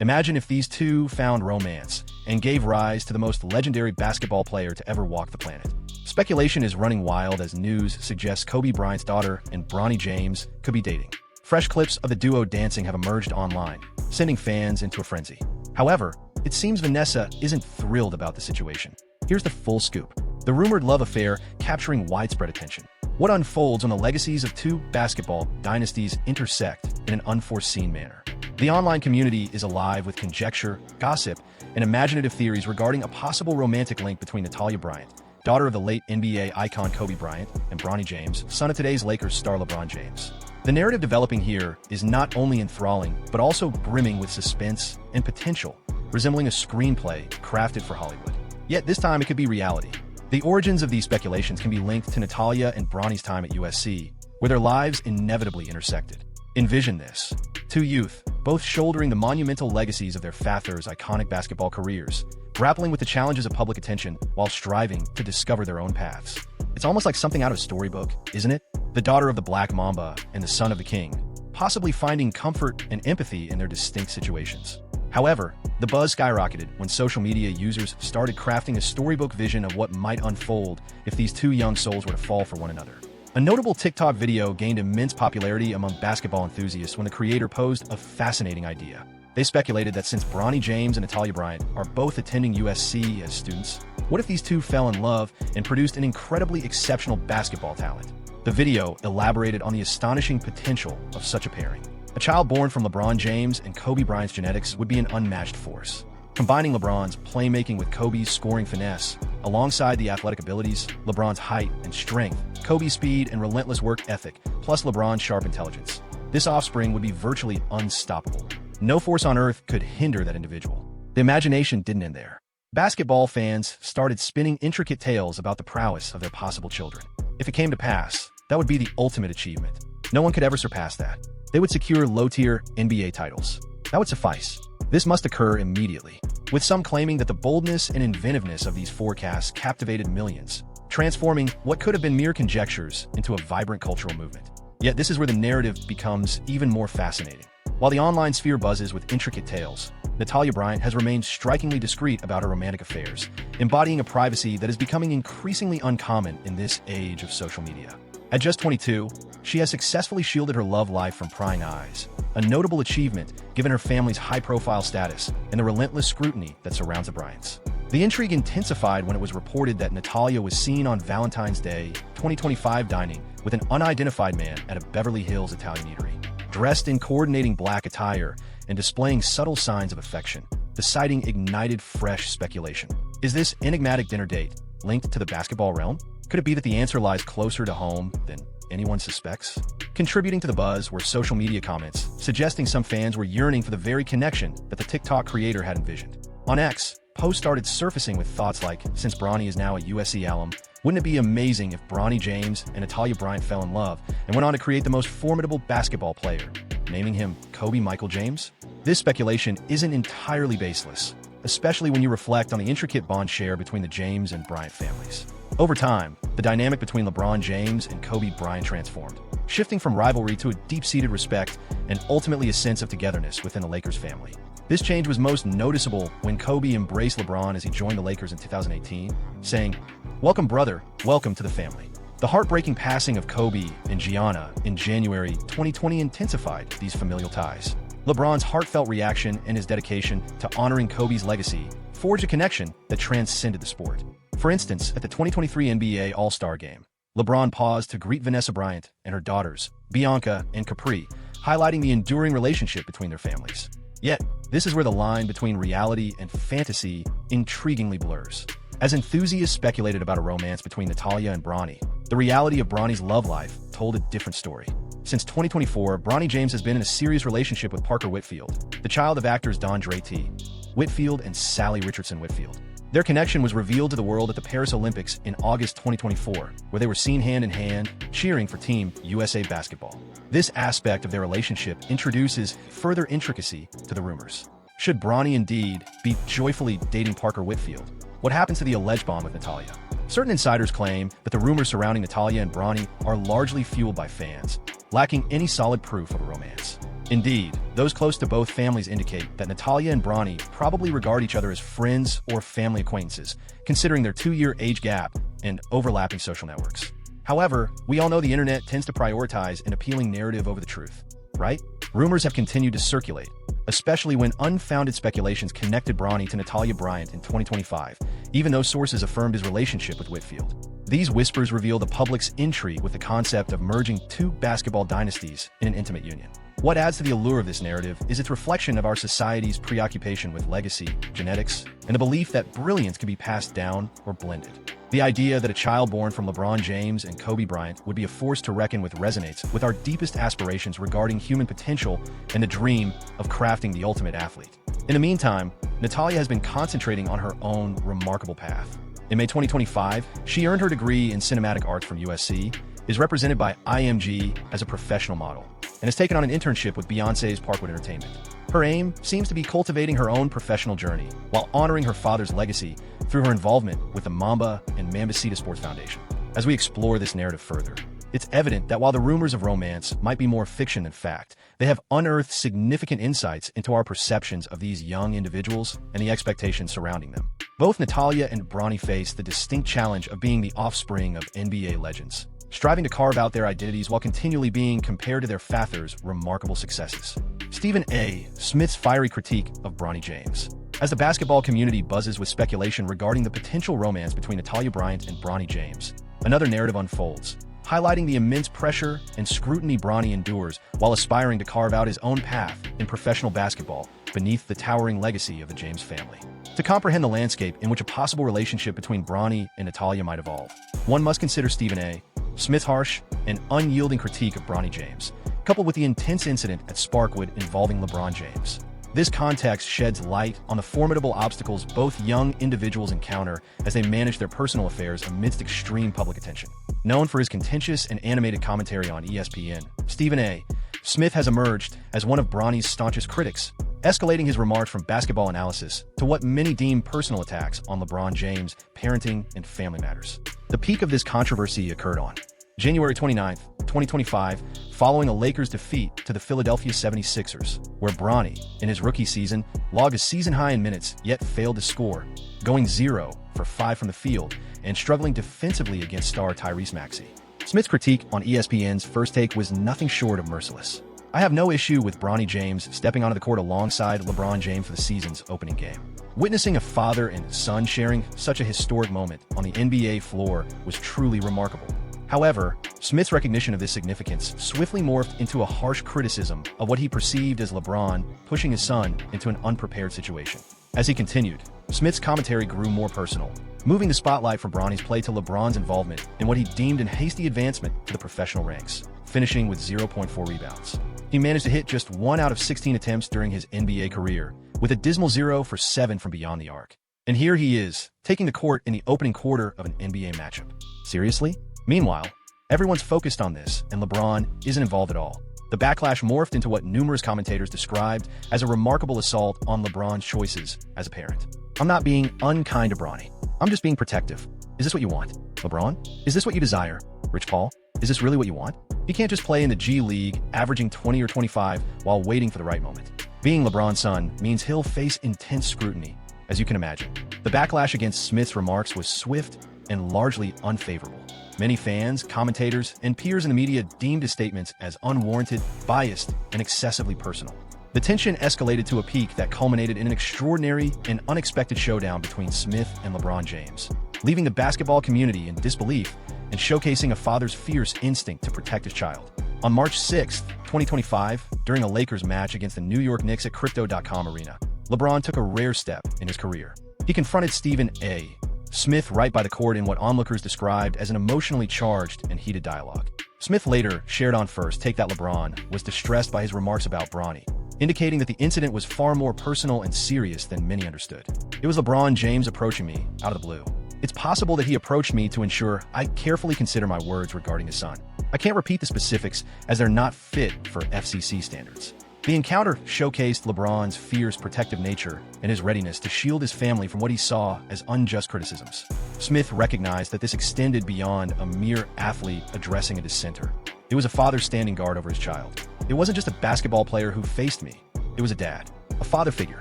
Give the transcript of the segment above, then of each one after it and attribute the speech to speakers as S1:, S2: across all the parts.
S1: Imagine if these two found romance and gave rise to the most legendary basketball player to ever walk the planet. Speculation is running wild as news suggests Kobe Bryant's daughter and Bronny James could be dating. Fresh clips of the duo dancing have emerged online, sending fans into a frenzy. However, it seems Vanessa isn't thrilled about the situation. Here's the full scoop. The rumored love affair capturing widespread attention. What unfolds when the legacies of two basketball dynasties intersect in an unforeseen manner? The online community is alive with conjecture, gossip, and imaginative theories regarding a possible romantic link between Natalia Bryant, daughter of the late NBA icon Kobe Bryant, and Bronny James, son of today's Lakers star LeBron James. The narrative developing here is not only enthralling, but also brimming with suspense and potential, resembling a screenplay crafted for Hollywood. Yet this time it could be reality. The origins of these speculations can be linked to Natalia and Bronny's time at USC, where their lives inevitably intersected. Envision this. Two youth, both shouldering the monumental legacies of their fathers' iconic basketball careers, grappling with the challenges of public attention while striving to discover their own paths. It's almost like something out of a storybook, isn't it? The daughter of the Black Mamba and the son of the King, possibly finding comfort and empathy in their distinct situations. However, the buzz skyrocketed when social media users started crafting a storybook vision of what might unfold if these two young souls were to fall for one another. A notable TikTok video gained immense popularity among basketball enthusiasts when the creator posed a fascinating idea. They speculated that since Bronny James and Natalia Bryant are both attending USC as students, what if these two fell in love and produced an incredibly exceptional basketball talent? The video elaborated on the astonishing potential of such a pairing. A child born from LeBron James and Kobe Bryant's genetics would be an unmatched force. Combining LeBron's playmaking with Kobe's scoring finesse, alongside the athletic abilities, LeBron's height and strength, Kobe's speed and relentless work ethic, plus LeBron's sharp intelligence, this offspring would be virtually unstoppable. No force on earth could hinder that individual. The imagination didn't end there. Basketball fans started spinning intricate tales about the prowess of their possible children. If it came to pass, that would be the ultimate achievement. No one could ever surpass that. They would secure low-tier NBA titles. That would suffice. This must occur immediately, with some claiming that the boldness and inventiveness of these forecasts captivated millions, transforming what could have been mere conjectures into a vibrant cultural movement. Yet this is where the narrative becomes even more fascinating. While the online sphere buzzes with intricate tales, Natalia Bryant has remained strikingly discreet about her romantic affairs, embodying a privacy that is becoming increasingly uncommon in this age of social media. At just 22, she has successfully shielded her love life from prying eyes, a notable achievement given her family's high-profile status and the relentless scrutiny that surrounds the Bryants. The intrigue intensified when it was reported that Natalia was seen on Valentine's Day 2025 dining with an unidentified man at a Beverly Hills Italian eatery. Dressed in coordinating black attire and displaying subtle signs of affection, the sighting ignited fresh speculation. Is this enigmatic dinner date linked to the basketball realm? Could it be that the answer lies closer to home than anyone suspects? Contributing to the buzz were social media comments, suggesting some fans were yearning for the very connection that the TikTok creator had envisioned. On X, posts started surfacing with thoughts like, since Bronny is now a USC alum, wouldn't it be amazing if Bronny James and Natalia Bryant fell in love and went on to create the most formidable basketball player, naming him Kobe Michael James? This speculation isn't entirely baseless, especially when you reflect on the intricate bond shared between the James and Bryant families. Over time, the dynamic between LeBron James and Kobe Bryant transformed, shifting from rivalry to a deep-seated respect and ultimately a sense of togetherness within the Lakers family. This change was most noticeable when Kobe embraced LeBron as he joined the Lakers in 2018, saying, "Welcome, brother, welcome to the family." The heartbreaking passing of Kobe and Gianna in January 2020 intensified these familial ties. LeBron's heartfelt reaction and his dedication to honoring Kobe's legacy forged a connection that transcended the sport. For instance, at the 2023 NBA All-Star Game, LeBron paused to greet Vanessa Bryant and her daughters, Bianca and Capri, highlighting the enduring relationship between their families. Yet, this is where the line between reality and fantasy intriguingly blurs. As enthusiasts speculated about a romance between Natalia and Bronny, the reality of Bronny's love life told a different story. Since 2024, Bronny James has been in a serious relationship with Parker Whitfield, the child of actors Don Draty Whitfield and Sally Richardson Whitfield. Their connection was revealed to the world at the Paris Olympics in August 2024, where they were seen hand in hand, cheering for Team USA basketball. This aspect of their relationship introduces further intricacy to the rumors. Should Bronny indeed be joyfully dating Parker Whitfield? What happens to the alleged bond with Natalia? Certain insiders claim that the rumors surrounding Natalia and Bronny are largely fueled by fans, lacking any solid proof of a romance. Indeed, the Those close to both families indicate that Natalia and Bronny probably regard each other as friends or family acquaintances, considering their 2-year age gap and overlapping social networks. However, we all know the internet tends to prioritize an appealing narrative over the truth, right? Rumors have continued to circulate, especially when unfounded speculations connected Bronny to Natalia Bryant in 2025, even though sources affirmed his relationship with Whitfield. These whispers reveal the public's intrigue with the concept of merging two basketball dynasties in an intimate union. What adds to the allure of this narrative is its reflection of our society's preoccupation with legacy, genetics, and the belief that brilliance can be passed down or blended. The idea that a child born from LeBron James and Kobe Bryant would be a force to reckon with resonates with our deepest aspirations regarding human potential and the dream of crafting the ultimate athlete. In the meantime, Natalia has been concentrating on her own remarkable path. In May 2025, she earned her degree in cinematic arts from USC, is represented by IMG as a professional model, and has taken on an internship with Beyoncé's Parkwood Entertainment. Her aim seems to be cultivating her own professional journey while honoring her father's legacy through her involvement with the Mamba and Mambacita Sports Foundation. As we explore this narrative further, it's evident that while the rumors of romance might be more fiction than fact, they have unearthed significant insights into our perceptions of these young individuals and the expectations surrounding them. Both Natalia and Bronny face the distinct challenge of being the offspring of NBA legends, striving to carve out their identities while continually being compared to their father's remarkable successes. Stephen A. Smith's fiery critique of Bronny James. As the basketball community buzzes with speculation regarding the potential romance between Natalia Bryant and Bronny James, another narrative unfolds, highlighting the immense pressure and scrutiny Bronny endures while aspiring to carve out his own path in professional basketball beneath the towering legacy of the James family. To comprehend the landscape in which a possible relationship between Bronny and Natalia might evolve, one must consider Stephen A. Smith's harsh and unyielding critique of Bronny James, coupled with the intense incident at Sparkwood involving LeBron James. This context sheds light on the formidable obstacles both young individuals encounter as they manage their personal affairs amidst extreme public attention. Known for his contentious and animated commentary on ESPN, Stephen A. Smith has emerged as one of Bronny's staunchest critics, escalating his remarks from basketball analysis to what many deem personal attacks on LeBron James' parenting and family matters. The peak of this controversy occurred on January 29, 2025, following a Lakers defeat to the Philadelphia 76ers, where Bronny, in his rookie season, logged a season-high in minutes yet failed to score, going 0 for 5 from the field and struggling defensively against star Tyrese Maxey. Smith's critique on ESPN's First Take was nothing short of merciless. I have no issue with Bronny James stepping onto the court alongside LeBron James for the season's opening game. Witnessing a father and son sharing such a historic moment on the NBA floor was truly remarkable. However, Smith's recognition of this significance swiftly morphed into a harsh criticism of what he perceived as LeBron pushing his son into an unprepared situation. As he continued, Smith's commentary grew more personal, moving the spotlight from Bronny's play to LeBron's involvement in what he deemed an hasty advancement to the professional ranks, finishing with 0.4 rebounds. He managed to hit just 1 out of 16 attempts during his NBA career, with a dismal 0 for 7 from beyond the arc. And here he is, taking the court in the opening quarter of an NBA matchup. Seriously? Meanwhile, everyone's focused on this, and LeBron isn't involved at all. The backlash morphed into what numerous commentators described as a remarkable assault on LeBron's choices as a parent. I'm not being unkind to Bronny. I'm just being protective. Is this what you want? LeBron? Is this what you desire? Rich Paul? Is this really what you want? He can't just play in the G League, averaging 20 or 25 while waiting for the right moment. Being LeBron's son means he'll face intense scrutiny, as you can imagine. The backlash against Smith's remarks was swift and largely unfavorable. Many fans, commentators, and peers in the media deemed his statements as unwarranted, biased, and excessively personal. The tension escalated to a peak that culminated in an extraordinary and unexpected showdown between Smith and LeBron James, leaving the basketball community in disbelief and showcasing a father's fierce instinct to protect his child. On March 6, 2025, during a Lakers match against the New York Knicks at Crypto.com Arena, LeBron took a rare step in his career. He confronted Stephen A. Smith right by the court in what onlookers described as an emotionally charged and heated dialogue. Smith later shared on First Take that LeBron was distressed by his remarks about Bronny, indicating that the incident was far more personal and serious than many understood. It was LeBron James approaching me out of the blue. It's possible that he approached me to ensure I carefully consider my words regarding his son. I can't repeat the specifics as they're not fit for FCC standards. The encounter showcased LeBron's fierce protective nature and his readiness to shield his family from what he saw as unjust criticisms. Smith recognized that this extended beyond a mere athlete addressing a dissenter. It was a father standing guard over his child. It wasn't just a basketball player who faced me. It was a dad, a father figure.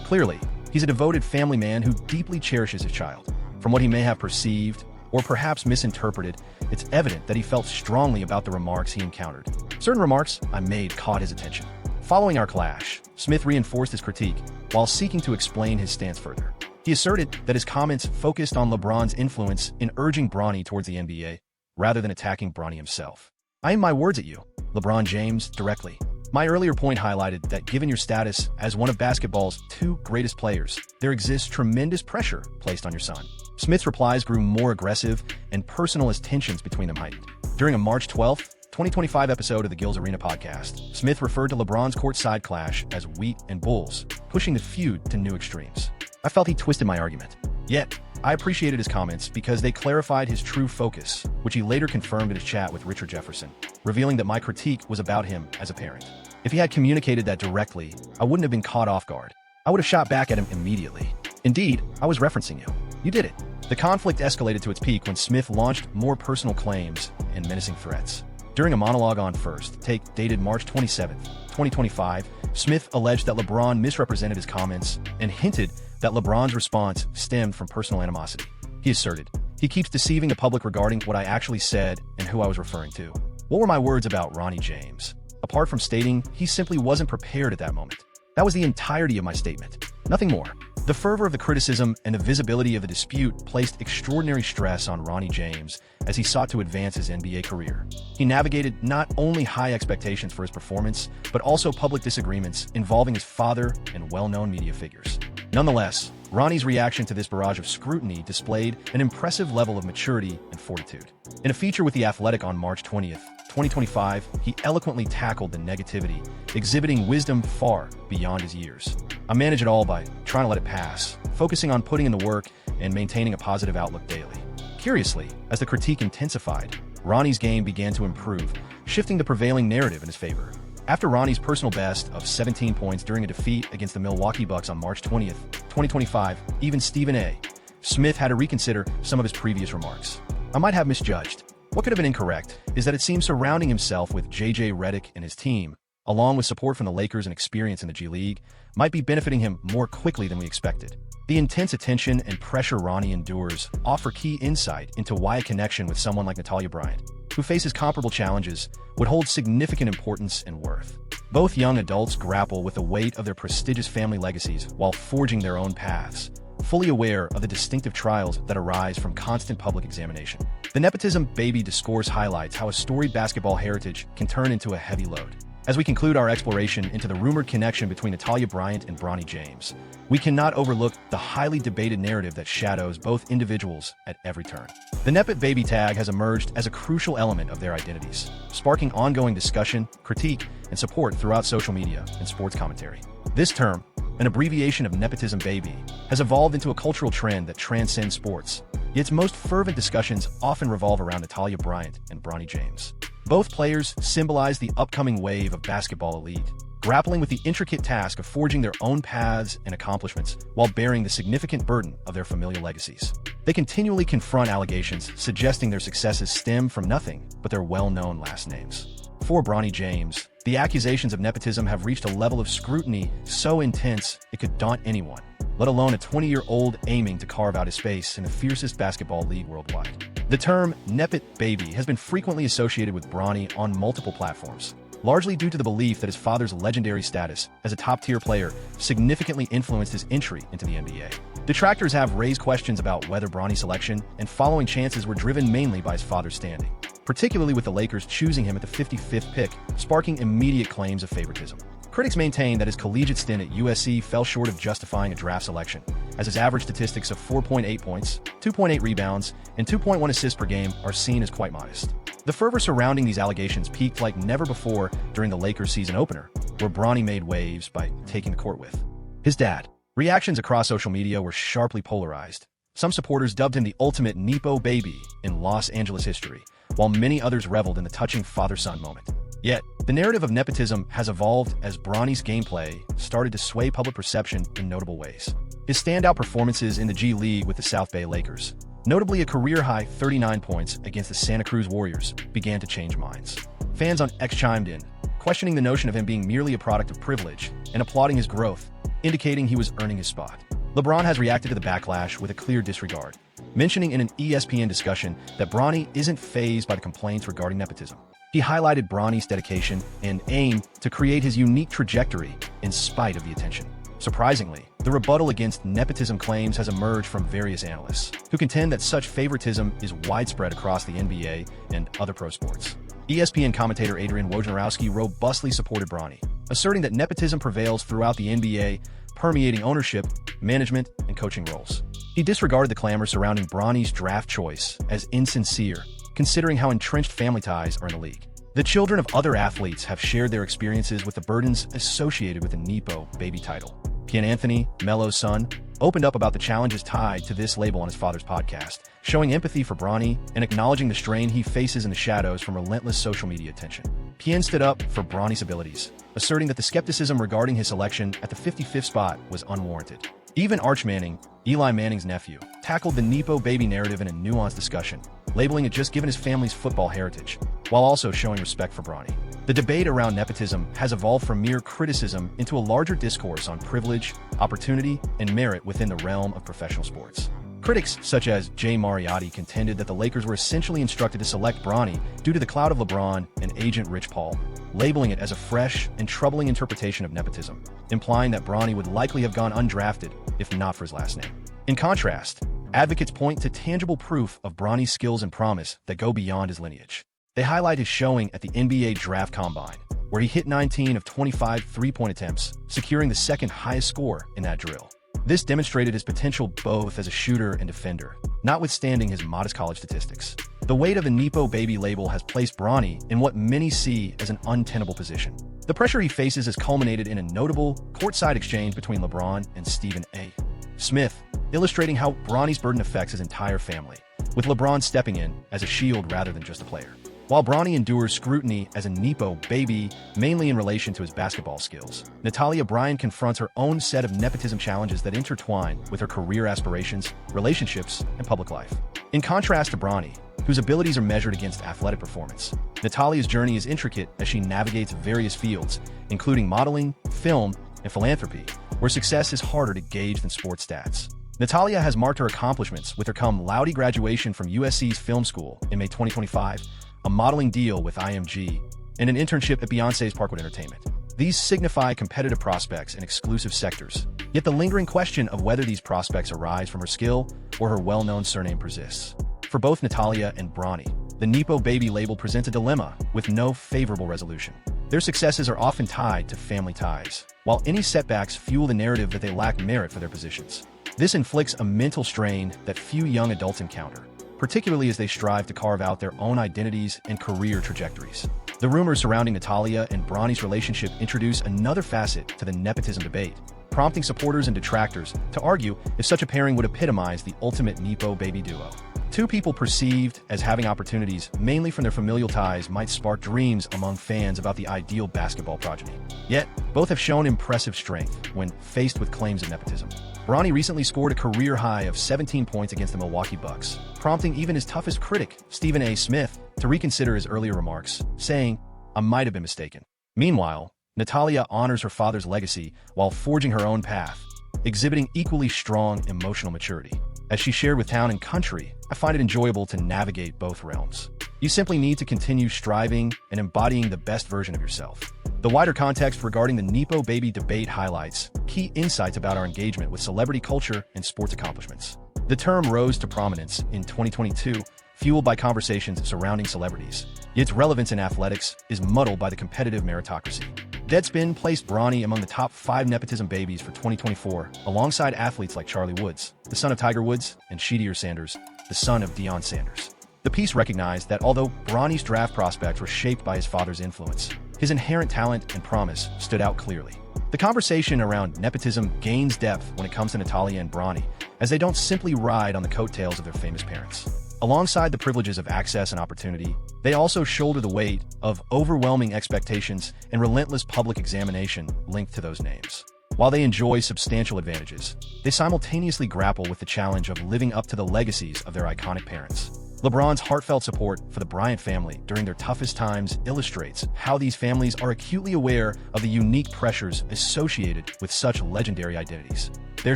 S1: Clearly, he's a devoted family man who deeply cherishes his child. From what he may have perceived, or perhaps misinterpreted, it's evident that he felt strongly about the remarks he encountered. Certain remarks I made caught his attention. Following our clash, Smith reinforced his critique while seeking to explain his stance further. He asserted that his comments focused on LeBron's influence in urging Bronny towards the NBA, rather than attacking Bronny himself. "I aim my words at you, LeBron James, directly. My earlier point highlighted that given your status as one of basketball's two greatest players, there exists tremendous pressure placed on your son." Smith's replies grew more aggressive and personal as tensions between them heightened. During a March 12, 2025 episode of the Gills Arena podcast, Smith referred to LeBron's courtside clash as wheat and bulls, pushing the feud to new extremes. I felt he twisted my argument. Yet, I appreciated his comments because they clarified his true focus, which he later confirmed in his chat with Richard Jefferson, revealing that my critique was about him as a parent. If he had communicated that directly, I wouldn't have been caught off guard. I would have shot back at him immediately. Indeed, I was referencing you. You did it. The conflict escalated to its peak when Smith launched more personal claims and menacing threats. During a monologue on First Take dated March 27, 2025, Smith alleged that LeBron misrepresented his comments and hinted that LeBron's response stemmed from personal animosity. He asserted, "He keeps deceiving the public regarding what I actually said and who I was referring to. What were my words about Bronny James?" Apart from stating he simply wasn't prepared at that moment. That was the entirety of my statement. Nothing more. The fervor of the criticism and the visibility of the dispute placed extraordinary stress on Bronny James as he sought to advance his NBA career. He navigated not only high expectations for his performance, but also public disagreements involving his father and well-known media figures. Nonetheless, Bronny's reaction to this barrage of scrutiny displayed an impressive level of maturity and fortitude. In a feature with The Athletic on March 20th, 2025, he eloquently tackled the negativity, exhibiting wisdom far beyond his years. "I manage it all by trying to let it pass, focusing on putting in the work and maintaining a positive outlook daily." Curiously, as the critique intensified, Bronny's game began to improve, shifting the prevailing narrative in his favor. After Bronny's personal best of 17 points during a defeat against the Milwaukee Bucks on March 20th, 2025, even Stephen A. Smith had to reconsider some of his previous remarks. "I might have misjudged. What could have been incorrect is that it seems surrounding himself with J.J. Redick and his team, along with support from the Lakers and experience in the G League, might be benefiting him more quickly than we expected. The intense attention and pressure Bronny endures offer key insight into why a connection with someone like Natalia Bryant, who faces comparable challenges, would hold significant importance and worth. Both young adults grapple with the weight of their prestigious family legacies while forging their own paths, fully aware of the distinctive trials that arise from constant public examination. The nepotism baby discourse highlights how a storied basketball heritage can turn into a heavy load. As we conclude our exploration into the rumored connection between Natalia Bryant and Bronny James, we cannot overlook the highly debated narrative that shadows both individuals at every turn. The Nepot Baby tag has emerged as a crucial element of their identities, sparking ongoing discussion, critique, and support throughout social media and sports commentary. This term, an abbreviation of Nepotism Baby, has evolved into a cultural trend that transcends sports. Yet its most fervent discussions often revolve around Natalia Bryant and Bronny James. Both players symbolize the upcoming wave of basketball elite, grappling with the intricate task of forging their own paths and accomplishments while bearing the significant burden of their familial legacies. They continually confront allegations suggesting their successes stem from nothing but their well-known last names. For Bronny James, the accusations of nepotism have reached a level of scrutiny so intense it could daunt anyone, let alone a 20-year-old aiming to carve out his space in the fiercest basketball league worldwide. The term Nepot Baby has been frequently associated with Bronny on multiple platforms, largely due to the belief that his father's legendary status as a top-tier player significantly influenced his entry into the NBA. Detractors have raised questions about whether Bronny's selection and following chances were driven mainly by his father's standing, particularly with the Lakers choosing him at the 55th pick, sparking immediate claims of favoritism. Critics maintain that his collegiate stint at USC fell short of justifying a draft selection, as his average statistics of 4.8 points, 2.8 rebounds, and 2.1 assists per game are seen as quite modest. The fervor surrounding these allegations peaked like never before during the Lakers season opener, where Bronny made waves by taking the court with his dad. Reactions across social media were sharply polarized. Some supporters dubbed him the ultimate Nepo baby in Los Angeles history, while many others reveled in the touching father-son moment. Yet, the narrative of nepotism has evolved as Bronny's gameplay started to sway public perception in notable ways. His standout performances in the G League with the South Bay Lakers, notably a career-high 39 points against the Santa Cruz Warriors, began to change minds. Fans on X chimed in, questioning the notion of him being merely a product of privilege and applauding his growth, indicating he was earning his spot. LeBron has reacted to the backlash with a clear disregard, mentioning in an ESPN discussion that Bronny isn't fazed by the complaints regarding nepotism. He highlighted Bronny's dedication and aim to create his unique trajectory in spite of the attention. Surprisingly, the rebuttal against nepotism claims has emerged from various analysts, who contend that such favoritism is widespread across the NBA and other pro sports. ESPN commentator Adrian Wojnarowski robustly supported Bronny, asserting that nepotism prevails throughout the NBA, permeating ownership, management, and coaching roles. He disregarded the clamor surrounding Bronny's draft choice as insincere, considering how entrenched family ties are in the league. The children of other athletes have shared their experiences with the burdens associated with the Nepo baby title. Ken Anthony, Melo's son, opened up about the challenges tied to this label on his father's podcast, showing empathy for Bronny and acknowledging the strain he faces in the shadows from relentless social media attention. Ken stood up for Bronny's abilities, asserting that the skepticism regarding his selection at the 55th spot was unwarranted. Even Arch Manning, Eli Manning's nephew, tackled the Nepo baby narrative in a nuanced discussion, labeling it just given his family's football heritage, while also showing respect for Bronny. The debate around nepotism has evolved from mere criticism into a larger discourse on privilege, opportunity, and merit within the realm of professional sports. Critics such as Jay Mariotti contended that the Lakers were essentially instructed to select Bronny due to the clout of LeBron and agent Rich Paul, labeling it as a fresh and troubling interpretation of nepotism, implying that Bronny would likely have gone undrafted if not for his last name. In contrast, advocates point to tangible proof of Bronny's skills and promise that go beyond his lineage. They highlight his showing at the NBA Draft Combine, where he hit 19 of 25 three-point attempts, securing the second highest score in that drill. This demonstrated his potential both as a shooter and defender, notwithstanding his modest college statistics. The weight of the Nepo baby label has placed Bronny in what many see as an untenable position. The pressure he faces has culminated in a notable courtside exchange between LeBron and Stephen A. Smith, illustrating how Bronny's burden affects his entire family, with LeBron stepping in as a shield rather than just a player. While Bronny endures scrutiny as a Nepo baby, mainly in relation to his basketball skills, Natalia Bryant confronts her own set of nepotism challenges that intertwine with her career aspirations, relationships, and public life. In contrast to Bronny, whose abilities are measured against athletic performance, Natalia's journey is intricate as she navigates various fields, including modeling, film, and philanthropy, where success is harder to gauge than sports stats. Natalia has marked her accomplishments with her cum laude graduation from USC's film school in May 2025, a modeling deal with IMG, and an internship at Beyoncé's Parkwood Entertainment. These signify competitive prospects in exclusive sectors, yet the lingering question of whether these prospects arise from her skill or her well-known surname persists. For both Natalia and Bronny, the Nepo baby label presents a dilemma with no favorable resolution. Their successes are often tied to family ties, while any setbacks fuel the narrative that they lack merit for their positions. This inflicts a mental strain that few young adults encounter, particularly as they strive to carve out their own identities and career trajectories. The rumors surrounding Natalia and Bronny's relationship introduce another facet to the nepotism debate, prompting supporters and detractors to argue if such a pairing would epitomize the ultimate Nepo baby duo. Two people perceived as having opportunities mainly from their familial ties might spark dreams among fans about the ideal basketball progeny. Yet, both have shown impressive strength when faced with claims of nepotism. Bronny recently scored a career high of 17 points against the Milwaukee Bucks, prompting even his toughest critic, Stephen A. Smith, to reconsider his earlier remarks, saying, "I might have been mistaken." Meanwhile, Natalia honors her father's legacy while forging her own path, exhibiting equally strong emotional maturity. As she shared with Town and Country, "I find it enjoyable to navigate both realms. You simply need to continue striving and embodying the best version of yourself." The wider context regarding the Nepo baby debate highlights key insights about our engagement with celebrity culture and sports accomplishments. The term rose to prominence in 2022, fueled by conversations surrounding celebrities. Its relevance in athletics is muddled by the competitive meritocracy. Deadspin placed Bronny among the top 5 nepotism babies for 2024, alongside athletes like Charlie Woods, the son of Tiger Woods, and Shedeur Sanders, the son of Deion Sanders. The piece recognized that although Bronny's draft prospects were shaped by his father's influence, his inherent talent and promise stood out clearly. The conversation around nepotism gains depth when it comes to Natalia and Bronny, as they don't simply ride on the coattails of their famous parents. Alongside the privileges of access and opportunity, they also shoulder the weight of overwhelming expectations and relentless public examination linked to those names. While they enjoy substantial advantages, they simultaneously grapple with the challenge of living up to the legacies of their iconic parents. LeBron's heartfelt support for the Bryant family during their toughest times illustrates how these families are acutely aware of the unique pressures associated with such legendary identities. Their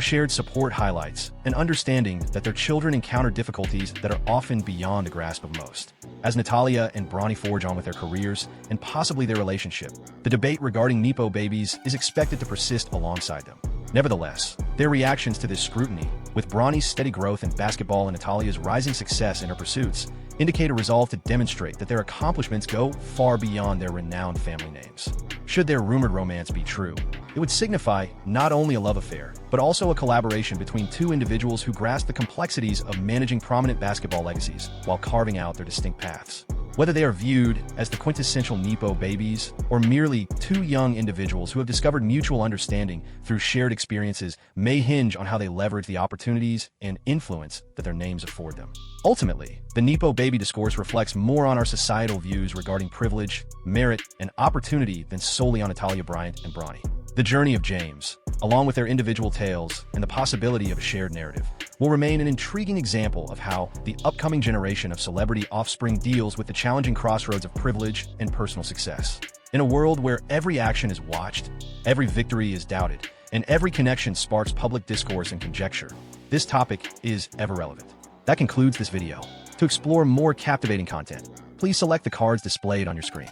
S1: shared support highlights an understanding that their children encounter difficulties that are often beyond the grasp of most. As Natalia and Bronny forge on with their careers and possibly their relationship, the debate regarding Nepo babies is expected to persist alongside them. Nevertheless, their reactions to this scrutiny, with Bronny's steady growth in basketball and Natalia's rising success in her pursuits, indicate a resolve to demonstrate that their accomplishments go far beyond their renowned family names. Should their rumored romance be true, it would signify not only a love affair, but also a collaboration between two individuals who grasp the complexities of managing prominent basketball legacies while carving out their distinct paths. Whether they are viewed as the quintessential Nepo babies or merely two young individuals who have discovered mutual understanding through shared experiences may hinge on how they leverage the opportunities and influence that their names afford them. Ultimately, the Nepo baby discourse reflects more on our societal views regarding privilege, merit, and opportunity than solely on Natalia Bryant and Bronny. The journey of James, along with their individual tales and the possibility of a shared narrative, will remain an intriguing example of how the upcoming generation of celebrity offspring deals with the challenging crossroads of privilege and personal success. In a world where every action is watched, every victory is doubted, and every connection sparks public discourse and conjecture, this topic is ever relevant. That concludes this video. To explore more captivating content, please select the cards displayed on your screen.